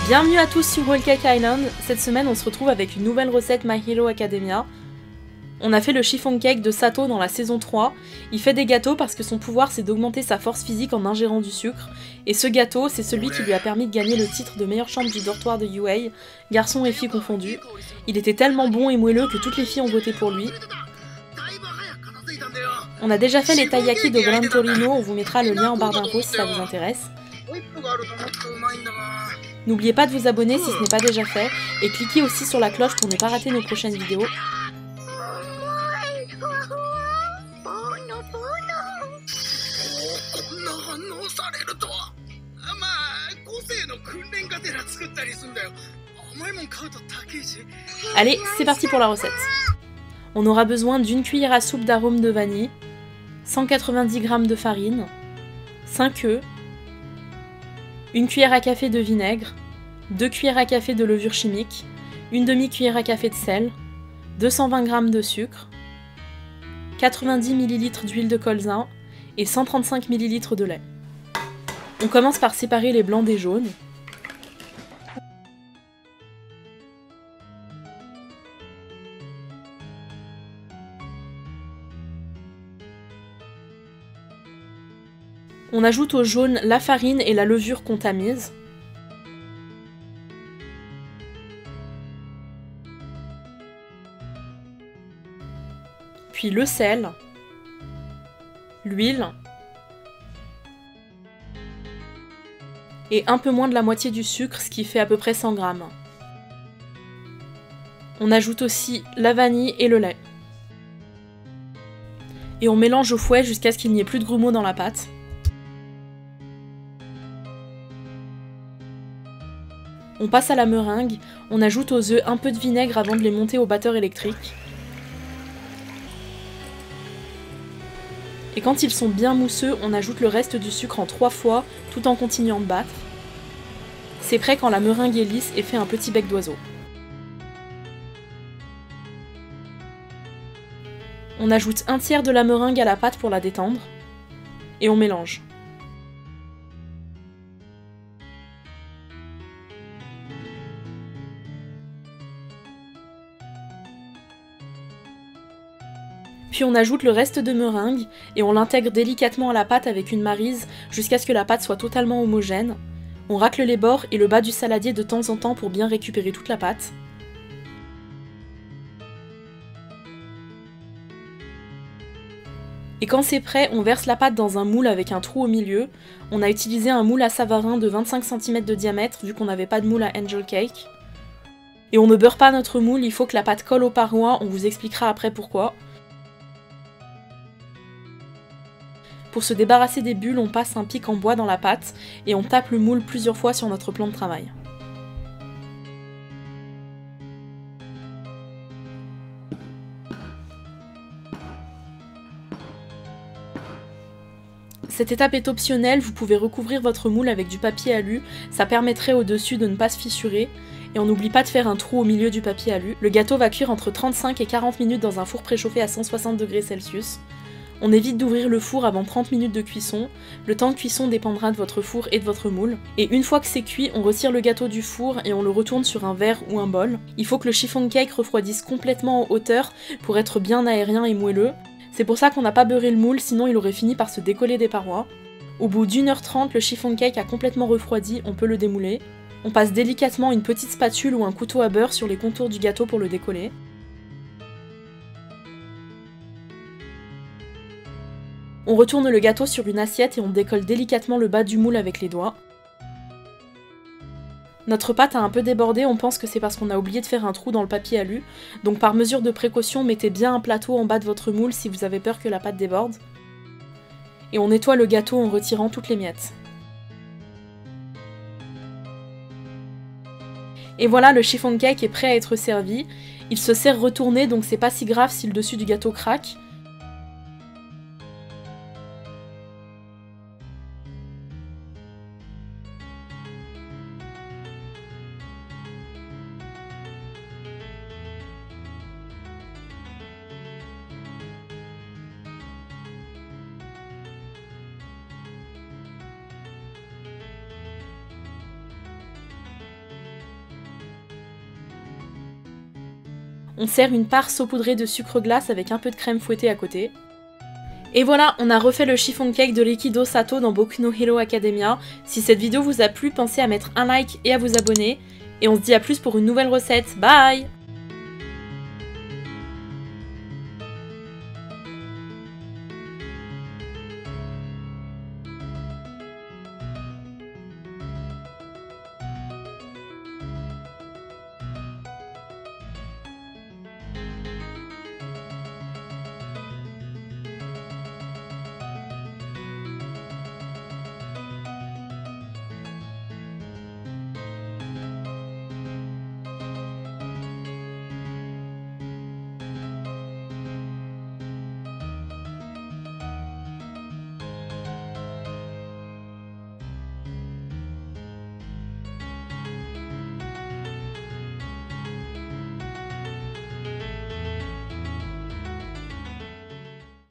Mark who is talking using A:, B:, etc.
A: Bienvenue à tous sur Whole Cake Island. Cette semaine on se retrouve avec une nouvelle recette My Hero Academia. On a fait le chiffon cake de Sato dans la saison 3. Il fait des gâteaux parce que son pouvoir c'est d'augmenter sa force physique en ingérant du sucre. Et ce gâteau c'est celui qui lui a permis de gagner le titre de meilleure chambre du dortoir de UA, garçons et filles confondus. Il était tellement bon et moelleux que toutes les filles ont voté pour lui. On a déjà fait les taiyaki de Gran Torino, on vous mettra le lien en barre d'infos si ça vous intéresse. N'oubliez pas de vous abonner si ce n'est pas déjà fait, et cliquez aussi sur la cloche pour ne pas rater nos prochaines vidéos. Allez, c'est parti pour la recette. On aura besoin d'une cuillère à soupe d'arôme de vanille, 190 g de farine, 5 œufs, une cuillère à café de vinaigre, 2 cuillères à café de levure chimique, une demi-cuillère à café de sel, 220 g de sucre, 90 ml d'huile de colza et 135 ml de lait. On commence par séparer les blancs des jaunes. On ajoute au jaune la farine et la levure qu'on tamise. Puis le sel, l'huile et un peu moins de la moitié du sucre, ce qui fait à peu près 100 g. On ajoute aussi la vanille et le lait. Et on mélange au fouet jusqu'à ce qu'il n'y ait plus de grumeaux dans la pâte. On passe à la meringue, on ajoute aux œufs un peu de vinaigre avant de les monter au batteur électrique. Et quand ils sont bien mousseux, on ajoute le reste du sucre en 3 fois, tout en continuant de battre. C'est prêt quand la meringue est lisse et fait un petit bec d'oiseau. On ajoute un tiers de la meringue à la pâte pour la détendre. Et on mélange. Puis on ajoute le reste de meringue et on l'intègre délicatement à la pâte avec une maryse jusqu'à ce que la pâte soit totalement homogène. On racle les bords et le bas du saladier de temps en temps pour bien récupérer toute la pâte. Et quand c'est prêt, on verse la pâte dans un moule avec un trou au milieu. On a utilisé un moule à Savarin de 25 cm de diamètre vu qu'on n'avait pas de moule à Angel Cake. Et on ne beurre pas notre moule, il faut que la pâte colle aux parois, on vous expliquera après pourquoi. Pour se débarrasser des bulles, on passe un pic en bois dans la pâte et on tape le moule plusieurs fois sur notre plan de travail. Cette étape est optionnelle, vous pouvez recouvrir votre moule avec du papier alu, ça permettrait au-dessus de ne pas se fissurer. Et on n'oublie pas de faire un trou au milieu du papier alu. Le gâteau va cuire entre 35 et 40 minutes dans un four préchauffé à 160 degrés Celsius. On évite d'ouvrir le four avant 30 minutes de cuisson. Le temps de cuisson dépendra de votre four et de votre moule. Et une fois que c'est cuit, on retire le gâteau du four et on le retourne sur un verre ou un bol. Il faut que le chiffon cake refroidisse complètement en hauteur pour être bien aérien et moelleux. C'est pour ça qu'on n'a pas beurré le moule, sinon il aurait fini par se décoller des parois. Au bout d'1h30, le chiffon cake a complètement refroidi, on peut le démouler. On passe délicatement une petite spatule ou un couteau à beurre sur les contours du gâteau pour le décoller. On retourne le gâteau sur une assiette et on décolle délicatement le bas du moule avec les doigts. Notre pâte a un peu débordé, on pense que c'est parce qu'on a oublié de faire un trou dans le papier alu, donc par mesure de précaution, mettez bien un plateau en bas de votre moule si vous avez peur que la pâte déborde. Et on nettoie le gâteau en retirant toutes les miettes. Et voilà, le chiffon cake est prêt à être servi. Il se sert retourné, donc c'est pas si grave si le dessus du gâteau craque. On sert une part saupoudrée de sucre glace avec un peu de crème fouettée à côté. Et voilà, on a refait le chiffon cake de l'Ikido Sato dans Boku no Hero Academia. Si cette vidéo vous a plu, pensez à mettre un like et à vous abonner. Et on se dit à plus pour une nouvelle recette. Bye!